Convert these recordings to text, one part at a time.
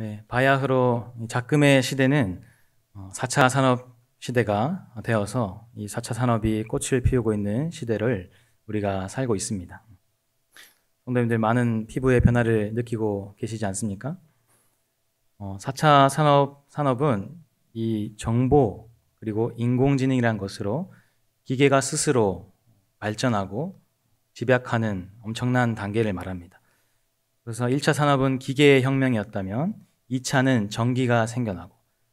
네, 바야흐로 작금의 시대는 4차 산업 시대가 되어서 이 4차 산업이 꽃을 피우고 있는 시대를 우리가 살고 있습니다. 성도님들 많은 피부의 변화를 느끼고 계시지 않습니까? 4차 산업은 이 정보 그리고 인공지능이라는 것으로 기계가 스스로 발전하고 집약하는 엄청난 단계를 말합니다. 그래서 1차 산업은 기계의 혁명이었다면 2차는 전기가 생겨나고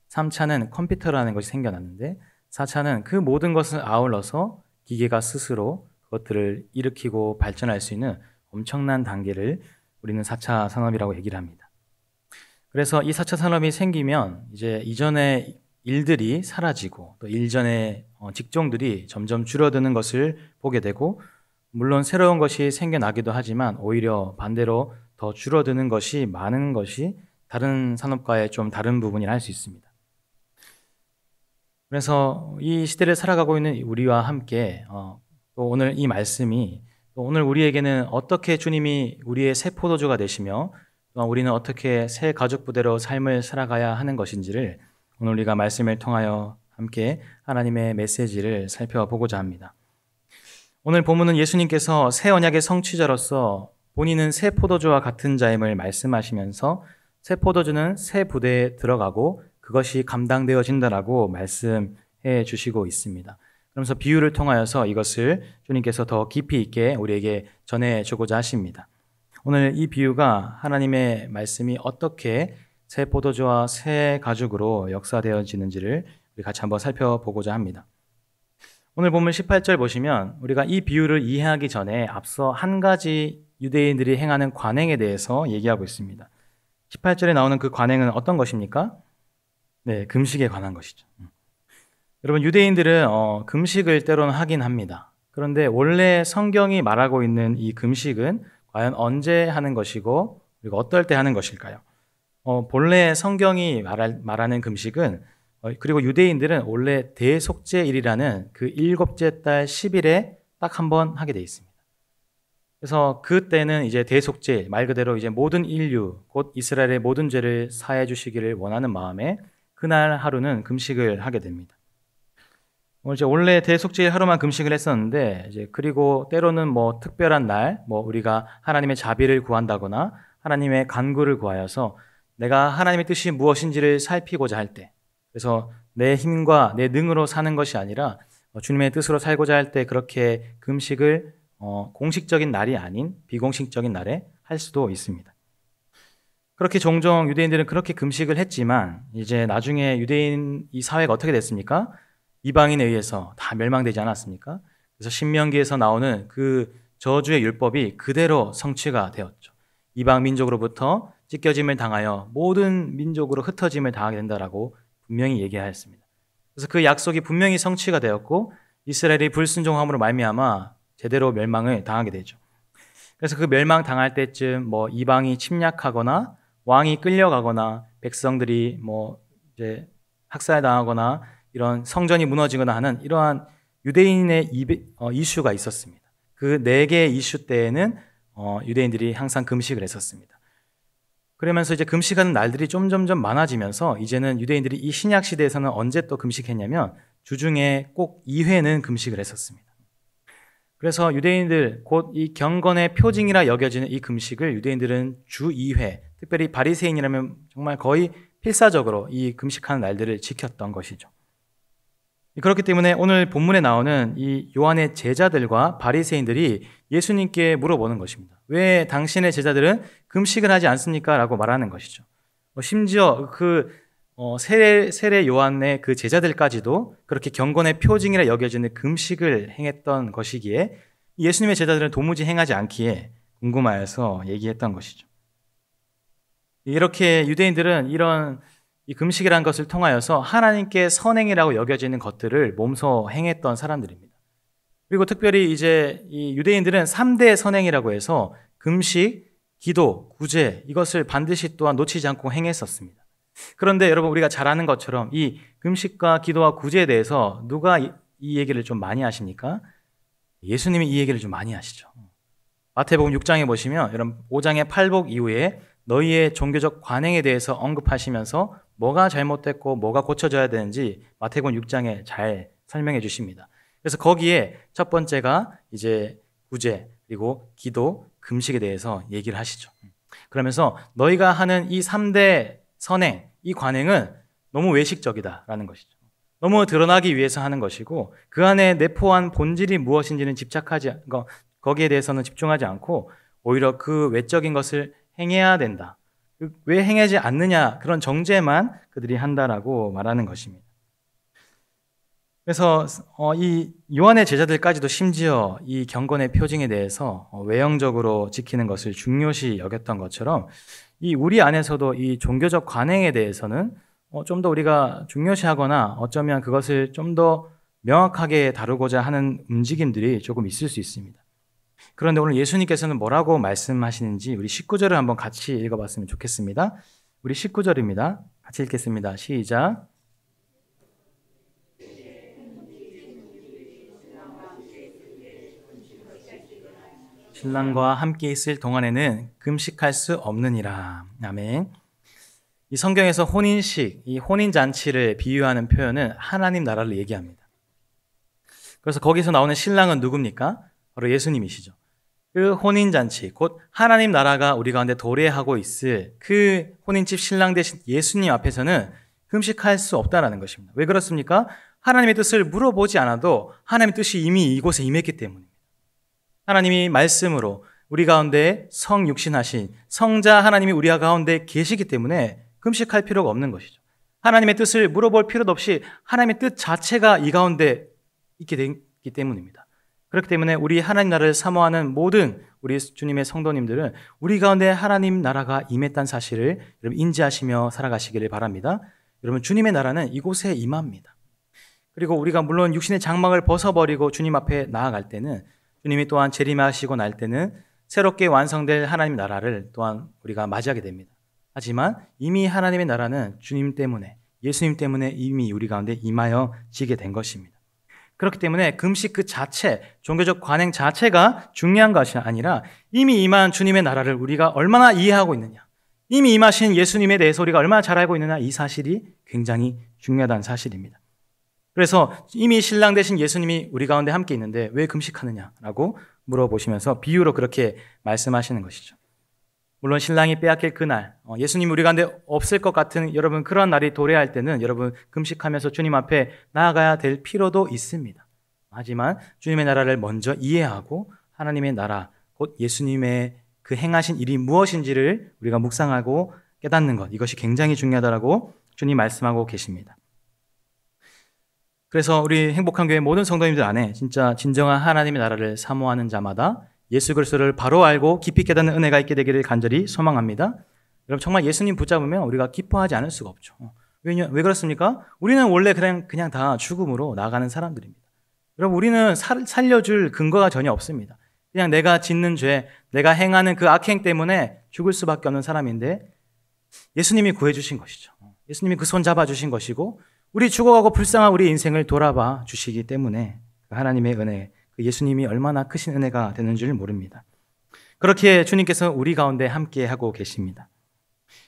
3차는 컴퓨터라는 것이 생겨났는데 4차는 그 모든 것을 아울러서 기계가 스스로 그것들을 일으키고 발전할 수 있는 엄청난 단계를 우리는 4차 산업이라고 얘기를 합니다. 그래서 이 4차 산업이 생기면 이제 이전의 일들이 사라지고 또 일전의 직종들이 점점 줄어드는 것을 보게 되고, 물론 새로운 것이 생겨나기도 하지만 오히려 반대로 더 줄어드는 것이 많은 것이 다른 산업과의 좀 다른 부분이라 할 수 있습니다. 그래서 이 시대를 살아가고 있는 우리와 함께 또 오늘 이 말씀이 또 오늘 우리에게는 어떻게 주님이 우리의 새 포도주가 되시며 또 우리는 어떻게 새 가족 부대로 삶을 살아가야 하는 것인지를 오늘 우리가 말씀을 통하여 함께 하나님의 메시지를 살펴보고자 합니다. 오늘 본문은 예수님께서 새 언약의 성취자로서 본인은 새 포도주와 같은 자임을 말씀하시면서 새 포도주는 새 부대에 들어가고 그것이 감당되어진다라고 말씀해 주시고 있습니다. 그러면서 비유를 통하여서 이것을 주님께서 더 깊이 있게 우리에게 전해주고자 하십니다. 오늘 이 비유가 하나님의 말씀이 어떻게 새 포도주와 새 가죽으로 역사되어지는지를 우리 같이 한번 살펴보고자 합니다. 오늘 본문 18절 보시면 우리가 이 비유를 이해하기 전에 앞서 한 가지 유대인들이 행하는 관행에 대해서 얘기하고 있습니다. 18절에 나오는 그 관행은 어떤 것입니까? 네, 금식에 관한 것이죠. 여러분, 유대인들은 금식을 때로는 하긴 합니다. 그런데 원래 성경이 말하고 있는 이 금식은 과연 언제 하는 것이고 그리고 어떨 때 하는 것일까요? 본래 성경이 말하는 금식은 그리고 유대인들은 원래 대속죄일이라는 그 7째 달 10일에 딱 한 번 하게 돼 있습니다. 그래서 그때는 이제 대속죄, 말 그대로 이제 모든 인류, 곧 이스라엘의 모든 죄를 사해 주시기를 원하는 마음에 그날 하루는 금식을 하게 됩니다. 이제 원래 대속죄일 하루만 금식을 했었는데 이제 그리고 때로는 뭐 특별한 날, 뭐 우리가 하나님의 자비를 구한다거나 하나님의 간구를 구하여서 내가 하나님의 뜻이 무엇인지를 살피고자 할 때, 그래서 내 힘과 내 능으로 사는 것이 아니라 주님의 뜻으로 살고자 할 때 그렇게 금식을 공식적인 날이 아닌 비공식적인 날에 할 수도 있습니다. 그렇게 종종 유대인들은 그렇게 금식을 했지만 이제 나중에 유대인 이 사회가 어떻게 됐습니까? 이방인에 의해서 다 멸망되지 않았습니까? 그래서 신명기에서 나오는 그 저주의 율법이 그대로 성취가 되었죠. 이방 민족으로부터 찢겨짐을 당하여 모든 민족으로 흩어짐을 당하게 된다라고 분명히 얘기하였습니다. 그래서 그 약속이 분명히 성취가 되었고 이스라엘이 불순종함으로 말미암아 제대로 멸망을 당하게 되죠. 그래서 그 멸망 당할 때쯤 뭐 이방이 침략하거나 왕이 끌려가거나 백성들이 뭐 이제 학살당하거나 이런 성전이 무너지거나 하는 이러한 유대인의 이슈가 있었습니다. 그 4개의 이슈 때에는 유대인들이 항상 금식을 했었습니다. 그러면서 이제 금식하는 날들이 점점점 많아지면서 이제는 유대인들이 이 신약 시대에서는 언제 또 금식했냐면 주중에 꼭 2회는 금식을 했었습니다. 그래서 유대인들 곧 이 경건의 표징이라 여겨지는 이 금식을 유대인들은 주 2회, 특별히 바리새인이라면 정말 거의 필사적으로 이 금식하는 날들을 지켰던 것이죠. 그렇기 때문에 오늘 본문에 나오는 이 요한의 제자들과 바리새인들이 예수님께 물어보는 것입니다. 왜 당신의 제자들은 금식을 하지 않습니까? 라고 말하는 것이죠. 심지어 그 세례 요한의 그 제자들까지도 그렇게 경건의 표징이라 여겨지는 금식을 행했던 것이기에 예수님의 제자들은 도무지 행하지 않기에 궁금하여서 얘기했던 것이죠. 이렇게 유대인들은 이런 이 금식이라는 것을 통하여서 하나님께 선행이라고 여겨지는 것들을 몸소 행했던 사람들입니다. 그리고 특별히 이제 이 유대인들은 3대 선행이라고 해서 금식, 기도, 구제 이것을 반드시 또한 놓치지 않고 행했었습니다. 그런데 여러분 우리가 잘 아는 것처럼 이 금식과 기도와 구제에 대해서 누가 이 얘기를 좀 많이 하십니까? 예수님이 이 얘기를 좀 많이 하시죠. 마태복음 6장에 보시면 여러분 5장의 팔복 이후에 너희의 종교적 관행에 대해서 언급하시면서 뭐가 잘못됐고 뭐가 고쳐져야 되는지 마태복음 6장에 잘 설명해 주십니다. 그래서 거기에 첫 번째가 이제 구제, 그리고 기도, 금식에 대해서 얘기를 하시죠. 그러면서 너희가 하는 이 3대 선행, 이 관행은 너무 외식적이다라는 것이죠. 너무 드러나기 위해서 하는 것이고 그 안에 내포한 본질이 무엇인지는 거기에 대해서는 집중하지 않고 오히려 그 외적인 것을 행해야 된다. 왜 행하지 않느냐 그런 정죄만 그들이 한다라고 말하는 것입니다. 그래서 이 요한의 제자들까지도 심지어 이 경건의 표징에 대해서 외형적으로 지키는 것을 중요시 여겼던 것처럼 이 우리 안에서도 이 종교적 관행에 대해서는 좀 더 우리가 중요시하거나 어쩌면 그것을 좀 더 명확하게 다루고자 하는 움직임들이 조금 있을 수 있습니다. 그런데 오늘 예수님께서는 뭐라고 말씀하시는지 우리 19절을 한번 같이 읽어봤으면 좋겠습니다. 우리 19절입니다. 같이 읽겠습니다. 시작. 신랑과 함께 있을 동안에는 금식할 수 없느니라. 아멘. 이 성경에서 혼인식, 이 혼인잔치를 비유하는 표현은 하나님 나라를 얘기합니다. 그래서 거기서 나오는 신랑은 누굽니까? 바로 예수님이시죠. 그 혼인잔치, 곧 하나님 나라가 우리 가운데 도래하고 있을 그 혼인집 신랑 되신 예수님 앞에서는 금식할 수 없다라는 것입니다. 왜 그렇습니까? 하나님의 뜻을 물어보지 않아도 하나님의 뜻이 이미 이곳에 임했기 때문입니다. 하나님이 말씀으로 우리 가운데 성육신하신 성자 하나님이 우리 가운데 계시기 때문에 금식할 필요가 없는 것이죠. 하나님의 뜻을 물어볼 필요도 없이 하나님의 뜻 자체가 이 가운데 있게 되기 때문입니다. 그렇기 때문에 우리 하나님 나라를 사모하는 모든 우리 주님의 성도님들은 우리 가운데 하나님 나라가 임했다는 사실을 여러분 인지하시며 살아가시기를 바랍니다. 여러분 주님의 나라는 이곳에 임합니다. 그리고 우리가 물론 육신의 장막을 벗어버리고 주님 앞에 나아갈 때는 주님이 또한 재림하시고 날 때는 새롭게 완성될 하나님 나라를 또한 우리가 맞이하게 됩니다. 하지만 이미 하나님의 나라는 주님 때문에 예수님 때문에 이미 우리 가운데 임하여 지게 된 것입니다. 그렇기 때문에 금식 그 자체, 종교적 관행 자체가 중요한 것이 아니라 이미 임한 주님의 나라를 우리가 얼마나 이해하고 있느냐, 이미 임하신 예수님에 대해서 우리가 얼마나 잘 알고 있느냐, 이 사실이 굉장히 중요하다는 사실입니다. 그래서 이미 신랑 되신 예수님이 우리 가운데 함께 있는데 왜 금식하느냐라고 물어보시면서 비유로 그렇게 말씀하시는 것이죠. 물론 신랑이 빼앗길 그날, 예수님이 우리 가운데 없을 것 같은 여러분 그런 날이 도래할 때는 여러분 금식하면서 주님 앞에 나아가야 될 필요도 있습니다. 하지만 주님의 나라를 먼저 이해하고 하나님의 나라, 곧 예수님의 그 행하신 일이 무엇인지를 우리가 묵상하고 깨닫는 것, 이것이 굉장히 중요하다라고 주님 말씀하고 계십니다. 그래서 우리 행복한 교회 모든 성도님들 안에 진짜 진정한 하나님의 나라를 사모하는 자마다 예수 그리스도를 바로 알고 깊이 깨닫는 은혜가 있게 되기를 간절히 소망합니다. 여러분 정말 예수님 붙잡으면 우리가 기뻐하지 않을 수가 없죠. 왜 그렇습니까? 우리는 원래 그냥 다 죽음으로 나가는 사람들입니다. 여러분 우리는 살려줄 근거가 전혀 없습니다. 그냥 내가 짓는 죄, 내가 행하는 그 악행 때문에 죽을 수밖에 없는 사람인데 예수님이 구해주신 것이죠. 예수님이 그 손 잡아주신 것이고 우리 죽어가고 불쌍한 우리 인생을 돌아봐 주시기 때문에 하나님의 은혜, 예수님이 얼마나 크신 은혜가 되는 줄 모릅니다. 그렇게 주님께서 우리 가운데 함께하고 계십니다.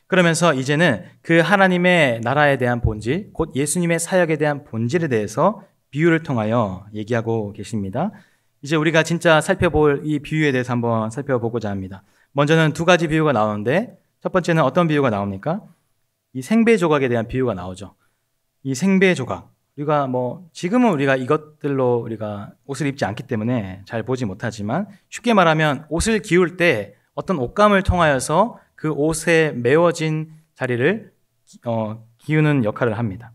그러면서 이제는 그 하나님의 나라에 대한 본질, 곧 예수님의 사역에 대한 본질에 대해서 비유를 통하여 얘기하고 계십니다. 이제 우리가 진짜 살펴볼 이 비유에 대해서 한번 살펴보고자 합니다. 먼저는 두 가지 비유가 나오는데 첫 번째는 어떤 비유가 나옵니까? 이 생배 조각에 대한 비유가 나오죠. 이 생배 조각, 우리가 지금은 우리가 이것들로 우리가 옷을 입지 않기 때문에 잘 보지 못하지만 쉽게 말하면 옷을 기울 때 어떤 옷감을 통하여서 그 옷에 메워진 자리를 기우는 역할을 합니다.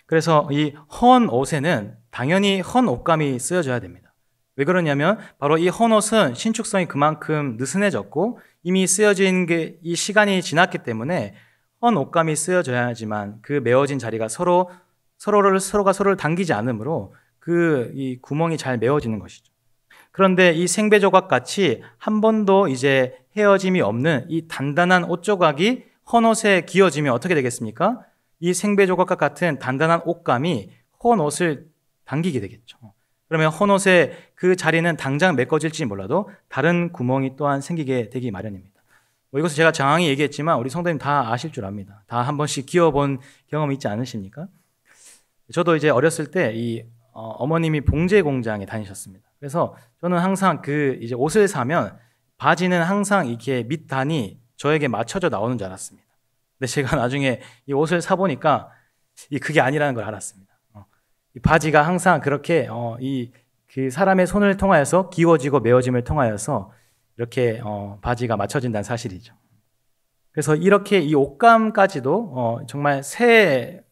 그래서 이 헌 옷에는 당연히 헌 옷감이 쓰여져야 됩니다. 왜 그러냐면 바로 이 헌 옷은 신축성이 그만큼 느슨해졌고 이미 쓰여진 게 이 시간이 지났기 때문에 헌 옷감이 쓰여져야지만 그 메워진 자리가 서로가 서로를 당기지 않으므로 이 구멍이 잘 메워지는 것이죠. 그런데 이 생배 조각 같이 한 번도 이제 헤어짐이 없는 이 단단한 옷 조각이 헌 옷에 기어지면 어떻게 되겠습니까? 이 생배 조각과 같은 단단한 옷감이 헌 옷을 당기게 되겠죠. 그러면 헌 옷의 그 자리는 당장 메꿔질지 몰라도 다른 구멍이 또한 생기게 되기 마련입니다. 뭐 이것을 제가 장황히 얘기했지만 우리 성도님 다 아실 줄 압니다. 다 한 번씩 기어본 경험이 있지 않으십니까? 저도 이제 어렸을 때 어머님이 봉제 공장에 다니셨습니다. 그래서 저는 항상 이제 옷을 사면 바지는 항상 이렇게 밑단이 저에게 맞춰져 나오는 줄 알았습니다. 근데 제가 나중에 이 옷을 사보니까 그게 아니라는 걸 알았습니다. 이 바지가 항상 그렇게 그 사람의 손을 통하여서 기워지고 메워짐을 통하여서 이렇게 바지가 맞춰진다는 사실이죠. 그래서 이렇게 이 옷감까지도 정말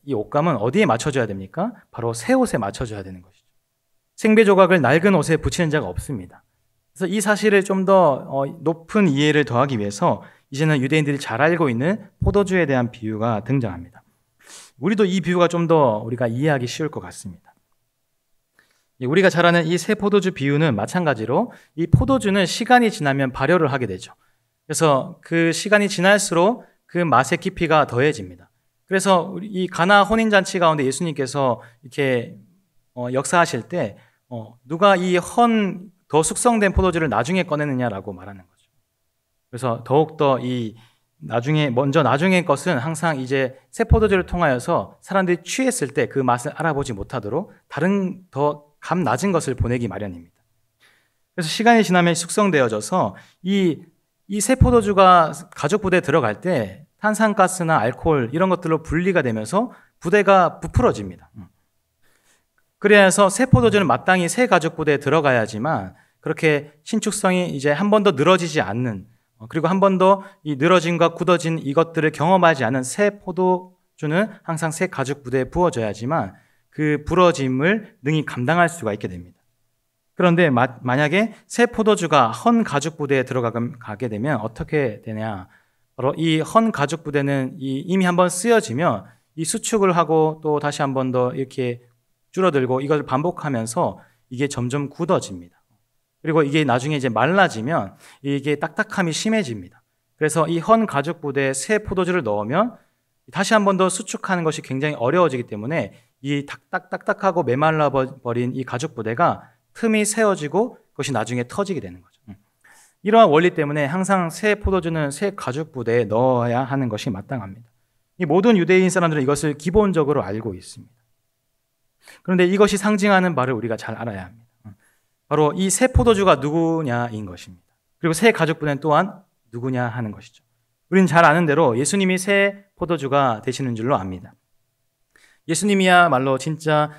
이 옷감은 어디에 맞춰줘야 됩니까? 바로 새 옷에 맞춰줘야 되는 것이죠. 생배 조각을 낡은 옷에 붙이는 자가 없습니다. 그래서 이 사실을 좀 더 높은 이해를 더하기 위해서 이제는 유대인들이 잘 알고 있는 포도주에 대한 비유가 등장합니다. 우리도 이 비유가 좀 더 우리가 이해하기 쉬울 것 같습니다. 우리가 잘 아는 이 새 포도주 비유는 마찬가지로 이 포도주는 시간이 지나면 발효를 하게 되죠. 그래서 그 시간이 지날수록 그 맛의 깊이가 더해집니다. 그래서 이 가나 혼인잔치 가운데 예수님께서 이렇게 역사하실 때 누가 이 더 숙성된 포도주를 나중에 꺼내느냐라고 말하는 거죠. 그래서 더욱더 나중에 것은 항상 이제 새 포도주를 통하여서 사람들이 취했을 때 그 맛을 알아보지 못하도록 다른 더 감 낮은 것을 보내기 마련입니다. 그래서 시간이 지나면 숙성되어져서 이 새 포도주가 가죽 부대에 들어갈 때 탄산가스나 알코올 이런 것들로 분리가 되면서 부대가 부풀어집니다. 그래서 새 포도주는 마땅히 새 가죽 부대에 들어가야지만 그렇게 신축성이 이제 한 번 더 늘어지지 않는, 그리고 한 번 더 이 늘어짐과 굳어진 이것들을 경험하지 않은 새 포도주는 항상 새 가죽 부대에 부어져야지만 그 부러짐을 능히 감당할 수가 있게 됩니다. 그런데 만약에 새 포도주가 헌 가죽 부대에 들어가게 되면 어떻게 되냐? 바로 이 헌 가죽 부대는 이미 한번 쓰여지면 이 수축을 하고 또 다시 한 번 더 이렇게 줄어들고 이걸 반복하면서 이게 점점 굳어집니다. 그리고 이게 나중에 이제 말라지면 이게 딱딱함이 심해집니다. 그래서 이 헌 가죽 부대에 새 포도주를 넣으면 다시 한 번 더 수축하는 것이 굉장히 어려워지기 때문에 이 딱딱하고 메말라 버린 이 가죽 부대가 틈이 세워지고 그것이 나중에 터지게 되는 거죠. 이러한 원리 때문에 항상 새 포도주는 새 가죽 부대에 넣어야 하는 것이 마땅합니다. 이 모든 유대인 사람들은 이것을 기본적으로 알고 있습니다. 그런데 이것이 상징하는 바를 우리가 잘 알아야 합니다. 바로 이 새 포도주가 누구냐인 것입니다. 그리고 새 가죽 부대는 또한 누구냐 하는 것이죠. 우리는 잘 아는 대로 예수님이 새 포도주가 되시는 줄로 압니다. 예수님이야말로 진짜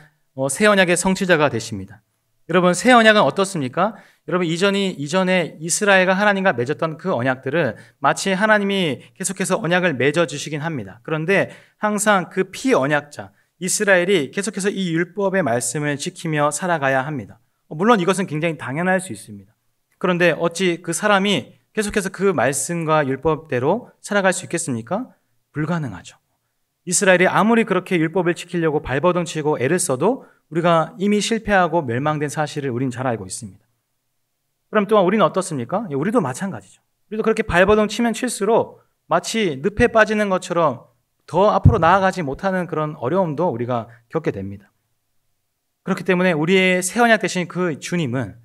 새 언약의 성취자가 되십니다. 여러분, 새 언약은 어떻습니까? 여러분, 이전에 이스라엘과 하나님과 맺었던 그 언약들은 마치 하나님이 계속해서 언약을 맺어주시긴 합니다. 그런데 항상 그 피언약자 이스라엘이 계속해서 이 율법의 말씀을 지키며 살아가야 합니다. 물론 이것은 굉장히 당연할 수 있습니다. 그런데 어찌 그 사람이 계속해서 그 말씀과 율법대로 살아갈 수 있겠습니까? 불가능하죠. 이스라엘이 아무리 그렇게 율법을 지키려고 발버둥 치고 애를 써도 우리가 이미 실패하고 멸망된 사실을 우리는 잘 알고 있습니다. 그럼 또한 우리는 어떻습니까? 우리도 마찬가지죠. 우리도 그렇게 발버둥 치면 칠수록 마치 늪에 빠지는 것처럼 더 앞으로 나아가지 못하는 그런 어려움도 우리가 겪게 됩니다. 그렇기 때문에 우리의 새 언약 되신 그 주님은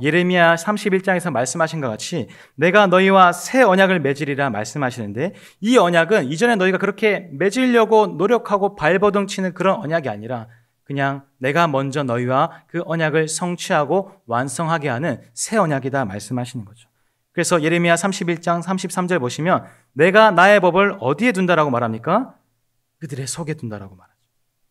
예레미야 31장에서 말씀하신 것 같이 내가 너희와 새 언약을 맺으리라 말씀하시는데, 이 언약은 이전에 너희가 그렇게 맺으려고 노력하고 발버둥 치는 그런 언약이 아니라 그냥 내가 먼저 너희와 그 언약을 성취하고 완성하게 하는 새 언약이다 말씀하시는 거죠. 그래서 예레미야 31장 33절 보시면 내가 나의 법을 어디에 둔다라고 말합니까? 그들의 속에 둔다라고 말하죠.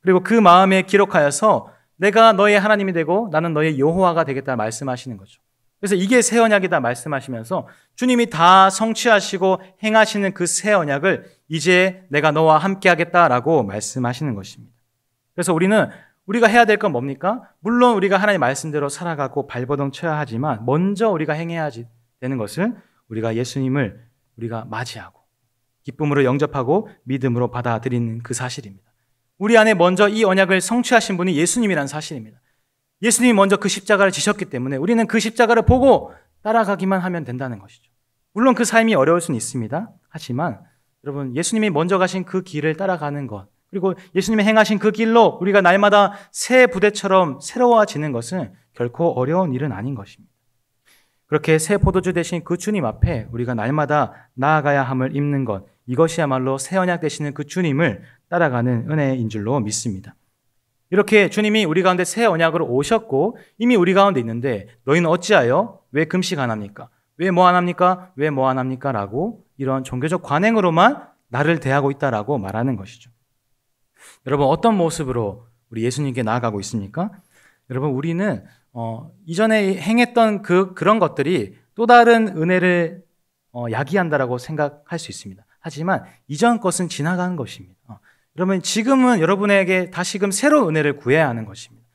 그리고 그 마음에 기록하여서 내가 너의 하나님이 되고 나는 너의 여호와가 되겠다 말씀하시는 거죠. 그래서 이게 새 언약이다 말씀하시면서 주님이 다 성취하시고 행하시는 그 새 언약을 이제 내가 너와 함께 하겠다라고 말씀하시는 것입니다. 그래서 우리가 해야 될 건 뭡니까? 물론 우리가 하나님 말씀대로 살아가고 발버둥 쳐야 하지만 먼저 우리가 행해야 되는 것은 우리가 예수님을 우리가 맞이하고 기쁨으로 영접하고 믿음으로 받아들이는 그 사실입니다. 우리 안에 먼저 이 언약을 성취하신 분이 예수님이라는 사실입니다. 예수님이 먼저 그 십자가를 지셨기 때문에 우리는 그 십자가를 보고 따라가기만 하면 된다는 것이죠. 물론 그 삶이 어려울 수는 있습니다. 하지만 여러분, 예수님이 먼저 가신 그 길을 따라가는 것, 그리고 예수님이 행하신 그 길로 우리가 날마다 새 부대처럼 새로워지는 것은 결코 어려운 일은 아닌 것입니다. 그렇게 새 포도주 되신 그 주님 앞에 우리가 날마다 나아가야 함을 입는 것, 이것이야말로 새 언약 되시는 그 주님을 따라가는 은혜인 줄로 믿습니다. 이렇게 주님이 우리 가운데 새 언약으로 오셨고 이미 우리 가운데 있는데 너희는 어찌하여 왜 금식 안 합니까? 왜 뭐 안 합니까? 왜 뭐 안 합니까? 라고 이런 종교적 관행으로만 나를 대하고 있다라고 말하는 것이죠. 여러분, 어떤 모습으로 우리 예수님께 나아가고 있습니까? 여러분, 우리는 이전에 행했던 그런 것들이 또 다른 은혜를 야기한다라고 생각할 수 있습니다. 하지만 이전 것은 지나간 것입니다. 여러분, 지금은 여러분에게 다시금 새로운 은혜를 구해야 하는 것입니다.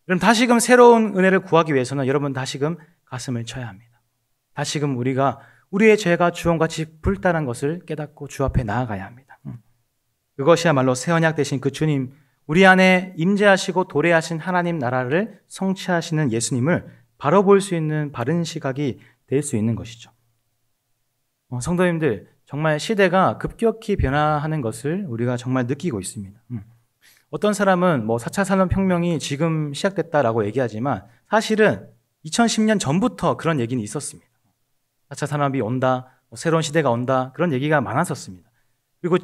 여러분, 다시금 새로운 은혜를 구하기 위해서는 여러분 다시금 가슴을 쳐야 합니다. 다시금 우리가 우리의 죄가 주홍같이 불타는 것을 깨닫고 주 앞에 나아가야 합니다. 그것이야말로 새 언약 되신 그 주님, 우리 안에 임재하시고 도래하신 하나님 나라를 성취하시는 예수님을 바로 볼 수 있는 바른 시각이 될 수 있는 것이죠. 성도님들, 정말 시대가 급격히 변화하는 것을 우리가 정말 느끼고 있습니다. 어떤 사람은 4차 산업혁명이 지금 시작됐다라고 얘기하지만 사실은 2010년 전부터 그런 얘기는 있었습니다. 4차 산업이 온다, 새로운 시대가 온다, 그런 얘기가 많았었습니다. 그리고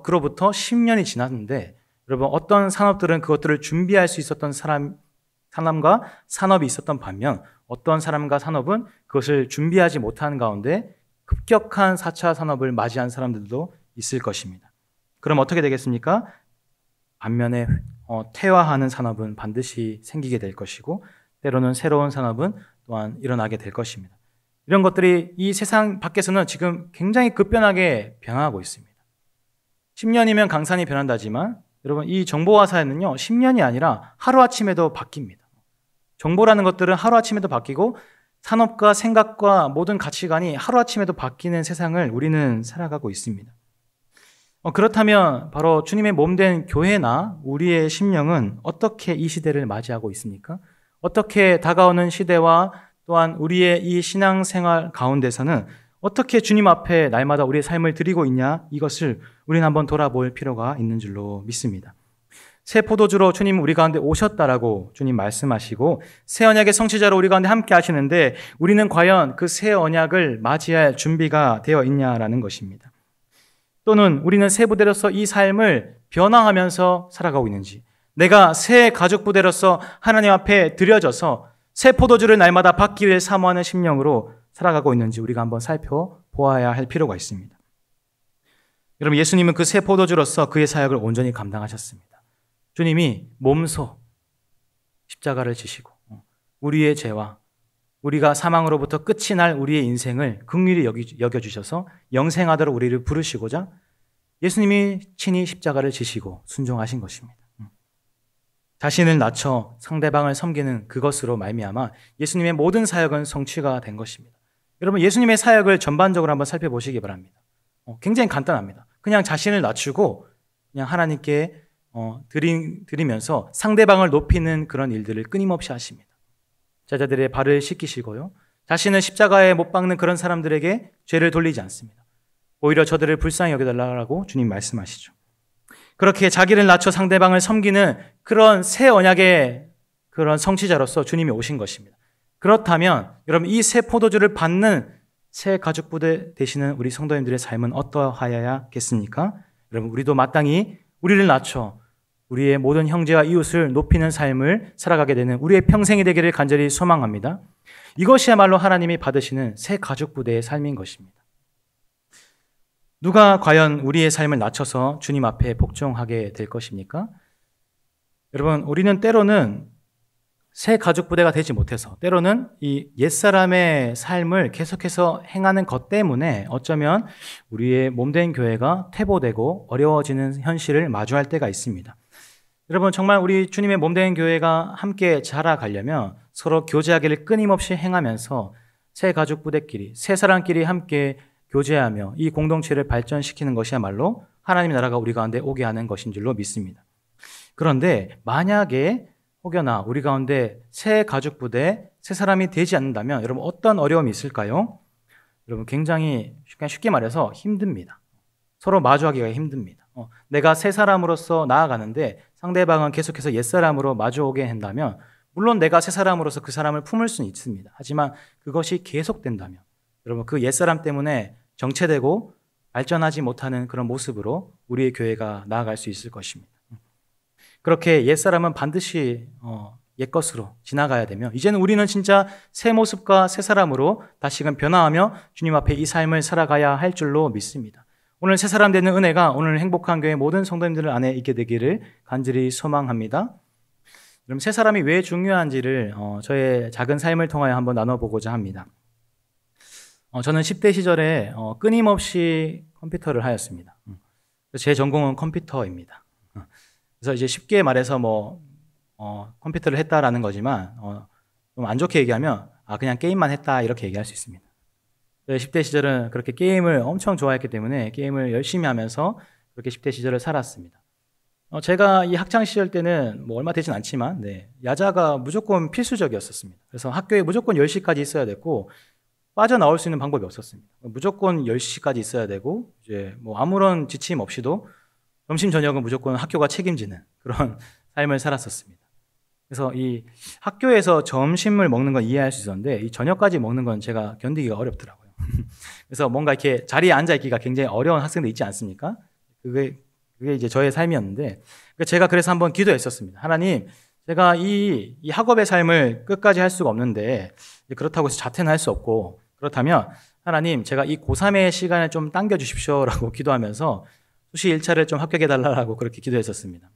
그로부터 10년이 지났는데 여러분, 어떤 산업들은 그것들을 준비할 수 있었던 사람과 산업이 있었던 반면 어떤 사람과 산업은 그것을 준비하지 못한 가운데 급격한 4차 산업을 맞이한 사람들도 있을 것입니다. 그럼 어떻게 되겠습니까? 반면에 퇴화하는 산업은 반드시 생기게 될 것이고 때로는 새로운 산업은 또한 일어나게 될 것입니다. 이런 것들이 이 세상 밖에서는 지금 굉장히 급변하게 변화하고 있습니다. 10년이면 강산이 변한다지만 여러분, 이 정보화 사회는요 10년이 아니라 하루아침에도 바뀝니다. 정보라는 것들은 하루아침에도 바뀌고 산업과 생각과 모든 가치관이 하루아침에도 바뀌는 세상을 우리는 살아가고 있습니다. 그렇다면 바로 주님의 몸된 교회나 우리의 심령은 어떻게 이 시대를 맞이하고 있습니까? 어떻게 다가오는 시대와 또한 우리의 이 신앙생활 가운데서는 어떻게 주님 앞에 날마다 우리의 삶을 드리고 있냐, 이것을 우리는 한번 돌아볼 필요가 있는 줄로 믿습니다. 새 포도주로 주님 우리 가운데 오셨다라고 주님 말씀하시고 새 언약의 성취자로 우리 가운데 함께 하시는데 우리는 과연 그 새 언약을 맞이할 준비가 되어 있냐라는 것입니다. 또는 우리는 새 부대로서 이 삶을 변화하면서 살아가고 있는지, 내가 새 가죽 부대로서 하나님 앞에 드려져서 새 포도주를 날마다 받기 위해 사모하는 심령으로 살아가고 있는지 우리가 한번 살펴보아야 할 필요가 있습니다. 여러분, 예수님은 그 새 포도주로서 그의 사역을 온전히 감당하셨습니다. 주님이 몸소 십자가를 지시고 우리의 죄와 우리가 사망으로부터 끝이 날 우리의 인생을 긍휼히 여겨주셔서 영생하도록 우리를 부르시고자 예수님이 친히 십자가를 지시고 순종하신 것입니다. 자신을 낮춰 상대방을 섬기는 그것으로 말미암아 예수님의 모든 사역은 성취가 된 것입니다. 여러분, 예수님의 사역을 전반적으로 한번 살펴보시기 바랍니다. 굉장히 간단합니다. 그냥 자신을 낮추고 그냥 하나님께 드리면서 상대방을 높이는 그런 일들을 끊임없이 하십니다. 제자들의 발을 씻기시고요. 자신을 십자가에 못 박는 그런 사람들에게 죄를 돌리지 않습니다. 오히려 저들을 불쌍히 여겨달라고 주님 말씀하시죠. 그렇게 자기를 낮춰 상대방을 섬기는 그런 새 언약의 그런 성취자로서 주님이 오신 것입니다. 그렇다면 여러분, 이 새 포도주를 받는 새 가죽부대 되시는 우리 성도님들의 삶은 어떠하야겠습니까? 여러분, 우리도 마땅히 우리를 낮춰 우리의 모든 형제와 이웃을 높이는 삶을 살아가게 되는 우리의 평생이 되기를 간절히 소망합니다. 이것이야말로 하나님이 받으시는 새 가죽부대의 삶인 것입니다. 누가 과연 우리의 삶을 낮춰서 주님 앞에 복종하게 될 것입니까? 여러분, 우리는 때로는 새 가죽부대가 되지 못해서 때로는 이 옛사람의 삶을 계속해서 행하는 것 때문에 어쩌면 우리의 몸된 교회가 퇴보되고 어려워지는 현실을 마주할 때가 있습니다. 여러분, 정말 우리 주님의 몸된 교회가 함께 자라가려면 서로 교제하기를 끊임없이 행하면서 새 가죽부대끼리, 새 사람끼리 함께 교제하며 이 공동체를 발전시키는 것이야말로 하나님의 나라가 우리 가운데 오게 하는 것인 줄로 믿습니다. 그런데 만약에 혹여나 우리 가운데 새 가죽부대, 새 사람이 되지 않는다면 여러분, 어떤 어려움이 있을까요? 여러분, 굉장히 쉽게 말해서 힘듭니다. 서로 마주하기가 힘듭니다. 내가 새 사람으로서 나아가는데 상대방은 계속해서 옛사람으로 마주오게 한다면 물론 내가 새 사람으로서 그 사람을 품을 수는 있습니다. 하지만 그것이 계속된다면 여러분 그 옛사람 때문에 정체되고 발전하지 못하는 그런 모습으로 우리의 교회가 나아갈 수 있을 것입니다. 그렇게 옛사람은 반드시 옛것으로 지나가야 되며 이제는 우리는 진짜 새 모습과 새 사람으로 다시금 변화하며 주님 앞에 이 삶을 살아가야 할 줄로 믿습니다. 오늘 새 사람 되는 은혜가 오늘 행복한 교회 모든 성도님들 안에 있게 되기를 간절히 소망합니다. 그럼 새 사람이 왜 중요한지를 저의 작은 삶을 통하여 한번 나눠보고자 합니다. 저는 10대 시절에 끊임없이 컴퓨터를 하였습니다. 제 전공은 컴퓨터입니다. 그래서 이제 쉽게 말해서 컴퓨터를 했다라는 거지만 좀 안 좋게 얘기하면 그냥 게임만 했다 이렇게 얘기할 수 있습니다. 10대 시절은 그렇게 게임을 엄청 좋아했기 때문에 게임을 열심히 하면서 그렇게 10대 시절을 살았습니다. 제가 이 학창 시절 때는 얼마 되진 않지만 야자가 무조건 필수적이었었습니다. 그래서 학교에 무조건 10시까지 있어야 됐고 빠져나올 수 있는 방법이 없었습니다. 무조건 10시까지 있어야 되고 이제 아무런 지침 없이도 점심 저녁은 무조건 학교가 책임지는 그런 삶을 살았었습니다. 그래서 이 학교에서 점심을 먹는 건 이해할 수 있었는데 이 저녁까지 먹는 건 제가 견디기가 어렵더라고요. 그래서 뭔가 이렇게 자리에 앉아 있기가 굉장히 어려운 학생들 있지 않습니까? 그게 이제 저의 삶이었는데 제가 그래서 한번 기도했었습니다. 하나님, 제가 이 학업의 삶을 끝까지 할 수가 없는데 그렇다고 해서 자퇴는 할 수 없고 그렇다면 하나님, 제가 이 고3의 시간을 좀 당겨 주십시오라고 기도하면서 수시 1차를 좀 합격해달라고 그렇게 기도했었습니다.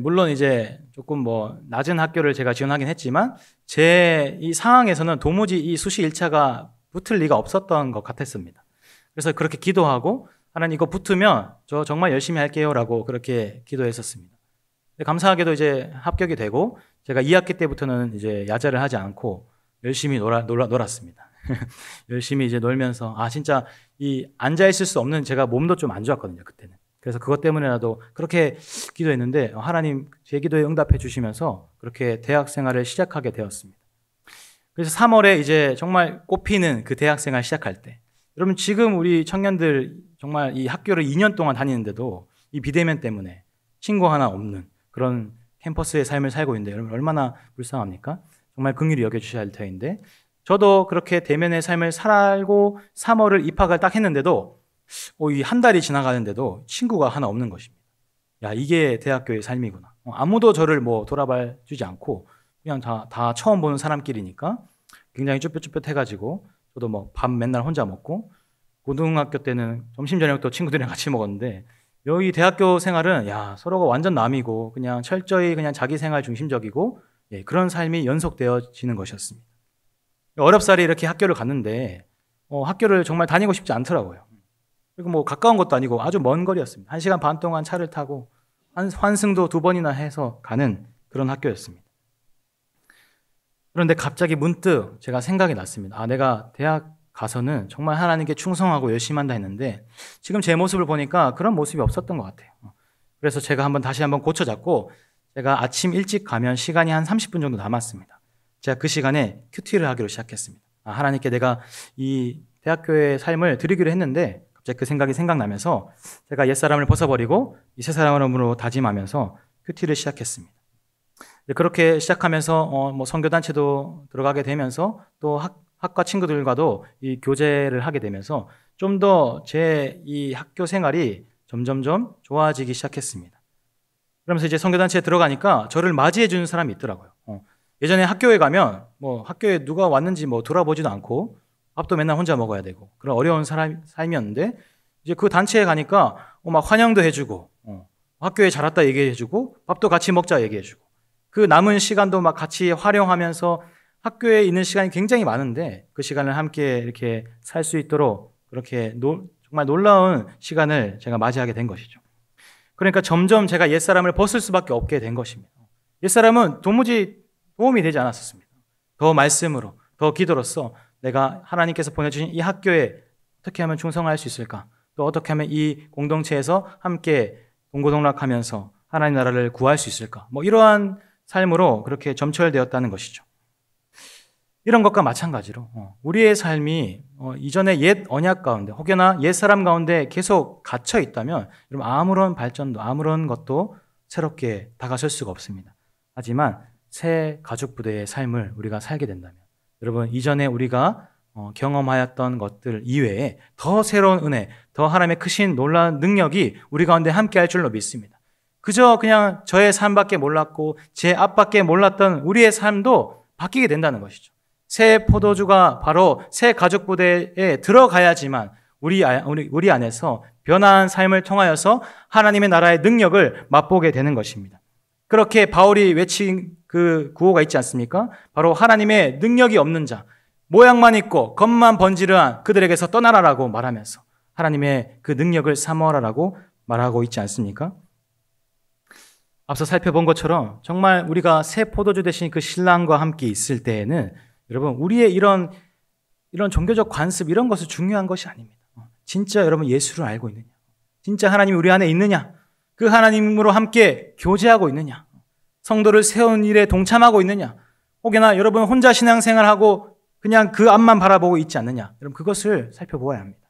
물론 이제 조금 낮은 학교를 제가 지원하긴 했지만 제 이 상황에서는 도무지 이 수시 1차가 붙을 리가 없었던 것 같았습니다. 그래서 그렇게 기도하고 하나님 이거 붙으면 저 정말 열심히 할게요라고 그렇게 기도했었습니다. 감사하게도 이제 합격이 되고 제가 2학기 때부터는 이제 야자를 하지 않고 열심히 놀았습니다. 열심히 이제 놀면서 진짜 이 앉아 있을 수 없는 제가 몸도 좀 안 좋았거든요, 그때는. 그래서 그것 때문에라도 그렇게 기도했는데 하나님 제 기도에 응답해 주시면서 그렇게 대학 생활을 시작하게 되었습니다. 그래서 3월에 이제 정말 꽃피는 그 대학 생활 시작할 때 여러분 지금 우리 청년들 정말 이 학교를 2년 동안 다니는데도 이 비대면 때문에 친구 하나 없는 그런 캠퍼스의 삶을 살고 있는데 여러분 얼마나 불쌍합니까? 정말 긍휼히 여겨주셔야 할 터인데 저도 그렇게 대면의 삶을 살고 3월을 입학을 딱 했는데도 이 한 달이 지나가는데도 친구가 하나 없는 것입니다. 야, 이게 대학교의 삶이구나. 아무도 저를 돌아봐 주지 않고 그냥 다 처음 보는 사람끼리니까 굉장히 쭈뼛쭈뼛해가지고 저도 밥 맨날 혼자 먹고 고등학교 때는 점심 저녁도 친구들이랑 같이 먹었는데 여기 대학교 생활은 서로가 완전 남이고 그냥 철저히 그냥 자기 생활 중심적이고 그런 삶이 연속되어지는 것이었습니다. 어렵사리 이렇게 학교를 갔는데 학교를 정말 다니고 싶지 않더라고요. 그리고 가까운 것도 아니고 아주 먼 거리였습니다. 1시간 반 동안 차를 타고 환승도 2번이나 해서 가는 그런 학교였습니다. 그런데 갑자기 문득 제가 생각이 났습니다. 내가 대학 가서는 정말 하나님께 충성하고 열심히 한다 했는데 지금 제 모습을 보니까 그런 모습이 없었던 것 같아요. 그래서 제가 다시 한번 고쳐잡고 제가 아침 일찍 가면 시간이 한 30분 정도 남았습니다. 제가 그 시간에 큐티를 하기로 시작했습니다. 하나님께 내가 이 대학교의 삶을 드리기로 했는데 갑자기 그 생각이 생각나면서 제가 옛사람을 벗어버리고 이 새 사람으로 다짐하면서 큐티를 시작했습니다. 그렇게 시작하면서 선교단체도 들어가게 되면서 또 학과 친구들과도 이 교제를 하게 되면서 좀 더 제 이 학교 생활이 점점점 좋아지기 시작했습니다. 그러면서 이제 선교단체에 들어가니까 저를 맞이해 주는 사람이 있더라고요. 예전에 학교에 가면 학교에 누가 왔는지 돌아보지도 않고 밥도 맨날 혼자 먹어야 되고 그런 어려운 삶이었는데 이제 그 단체에 가니까 막 환영도 해주고 학교에 잘 왔다 얘기해주고 밥도 같이 먹자 얘기해주고 그 남은 시간도 막 같이 활용하면서 학교에 있는 시간이 굉장히 많은데 그 시간을 함께 이렇게 살 수 있도록 그렇게 정말 놀라운 시간을 제가 맞이하게 된 것이죠. 그러니까 점점 제가 옛사람을 벗을 수밖에 없게 된 것입니다. 옛사람은 도무지 도움이 되지 않았었습니다. 더 말씀으로, 더 기도로서 내가 하나님께서 보내주신 이 학교에 어떻게 하면 충성할 수 있을까? 또 어떻게 하면 이 공동체에서 함께 동고동락하면서 하나님 나라를 구할 수 있을까? 이러한 삶으로 그렇게 점철되었다는 것이죠. 이런 것과 마찬가지로 우리의 삶이 이전의 옛 언약 가운데 혹여나 옛 사람 가운데 계속 갇혀 있다면 여러분 아무런 발전도 아무런 것도 새롭게 다가설 수가 없습니다. 하지만 새 가족 부대의 삶을 우리가 살게 된다면 여러분 이전에 우리가 경험하였던 것들 이외에 더 새로운 은혜, 더 하나님의 크신 놀라운 능력이 우리 가운데 함께할 줄로 믿습니다. 그저 그냥 저의 삶밖에 몰랐고 제 앞밖에 몰랐던 우리의 삶도 바뀌게 된다는 것이죠. 새 포도주가 바로 새 가족 부대에 들어가야지만 우리 안에서 변화한 삶을 통하여서 하나님의 나라의 능력을 맛보게 되는 것입니다. 그렇게 바울이 외친 그 구호가 있지 않습니까? 바로 하나님의 능력이 없는 자, 모양만 있고 겉만 번지르한 그들에게서 떠나라라고 말하면서 하나님의 그 능력을 사모하라라고 말하고 있지 않습니까? 앞서 살펴본 것처럼 정말 우리가 새 포도주 대신 그 신랑과 함께 있을 때에는 여러분 우리의 이런 종교적 관습 이런 것은 중요한 것이 아닙니다. 진짜 여러분 예수를 알고 있느냐? 진짜 하나님이 우리 안에 있느냐? 그 하나님으로 함께 교제하고 있느냐? 성도를 세운 일에 동참하고 있느냐? 혹여나 여러분 혼자 신앙생활하고 그냥 그 앞만 바라보고 있지 않느냐? 여러분 그것을 살펴보아야 합니다.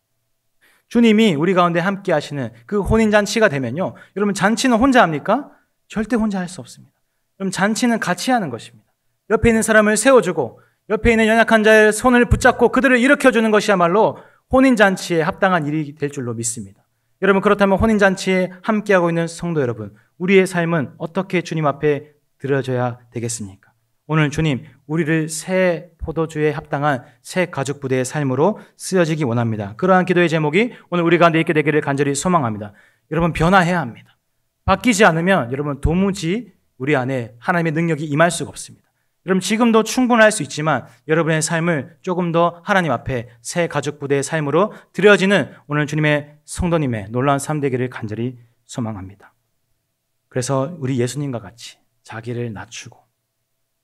주님이 우리 가운데 함께 하시는 그 혼인잔치가 되면요. 여러분 잔치는 혼자 합니까? 절대 혼자 할 수 없습니다. 여러분 잔치는 같이 하는 것입니다. 옆에 있는 사람을 세워주고 옆에 있는 연약한 자의 손을 붙잡고 그들을 일으켜주는 것이야말로 혼인잔치에 합당한 일이 될 줄로 믿습니다. 여러분 그렇다면 혼인잔치에 함께하고 있는 성도 여러분, 우리의 삶은 어떻게 주님 앞에 드려져야 되겠습니까? 오늘 주님, 우리를 새 포도주에 합당한 새 가족 부대의 삶으로 쓰여지기 원합니다. 그러한 기도의 제목이 오늘 우리 가운데 있게 되기를 간절히 소망합니다. 여러분 변화해야 합니다. 바뀌지 않으면 여러분 도무지 우리 안에 하나님의 능력이 임할 수가 없습니다. 여러분 지금도 충분할 수 있지만 여러분의 삶을 조금 더 하나님 앞에 새 가족 부대의 삶으로 드려지는 오늘 주님의 성도님의 놀라운 삶 되기를 간절히 소망합니다. 그래서 우리 예수님과 같이 자기를 낮추고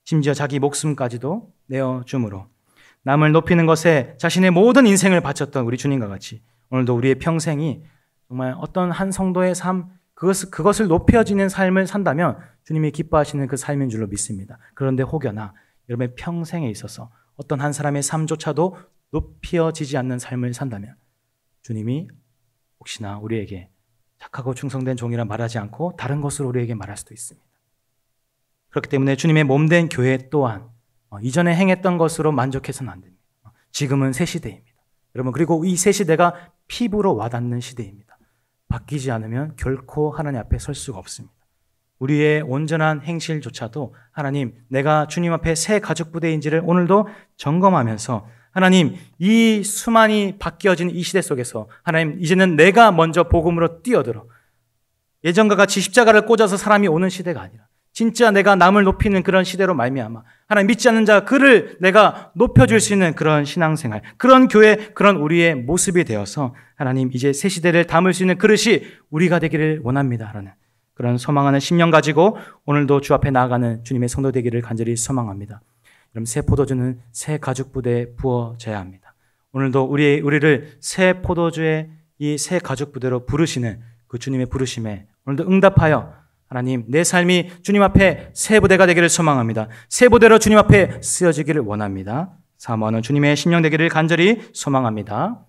심지어 자기 목숨까지도 내어줌으로 남을 높이는 것에 자신의 모든 인생을 바쳤던 우리 주님과 같이 오늘도 우리의 평생이 정말 어떤 한 성도의 삶 그것을 높여지는 삶을 산다면 주님이 기뻐하시는 그 삶인 줄로 믿습니다. 그런데 혹여나 여러분의 평생에 있어서 어떤 한 사람의 삶조차도 높여지지 않는 삶을 산다면 주님이 혹시나 우리에게 착하고 충성된 종이라 말하지 않고 다른 것으로 우리에게 말할 수도 있습니다. 그렇기 때문에 주님의 몸된 교회 또한 이전에 행했던 것으로 만족해서는 안 됩니다. 지금은 새 시대입니다. 여러분 그리고 이 새 시대가 피부로 와닿는 시대입니다. 바뀌지 않으면 결코 하나님 앞에 설 수가 없습니다. 우리의 온전한 행실조차도 하나님 내가 주님 앞에 새 가족 부대인지를 오늘도 점검하면서 하나님 이 수많이 바뀌어진 이 시대 속에서 하나님 이제는 내가 먼저 복음으로 뛰어들어 예전과 같이 십자가를 꽂아서 사람이 오는 시대가 아니라 진짜 내가 남을 높이는 그런 시대로 말미암아 하나님 믿지 않는 자 그를 내가 높여줄 수 있는 그런 신앙생활 그런 교회 그런 우리의 모습이 되어서 하나님 이제 새 시대를 담을 수 있는 그릇이 우리가 되기를 원합니다. 하는 그런 소망하는 심령 가지고 오늘도 주 앞에 나아가는 주님의 성도 되기를 간절히 소망합니다. 그럼 새 포도주는 새 가죽 부대에 부어져야 합니다. 오늘도 우리를 새 포도주의 이 새 가죽 부대로 부르시는 그 주님의 부르심에 오늘도 응답하여 하나님 내 삶이 주님 앞에 새 부대가 되기를 소망합니다. 새 부대로 주님 앞에 쓰여지기를 원합니다. 사모하는 주님의 심령 되기를 간절히 소망합니다.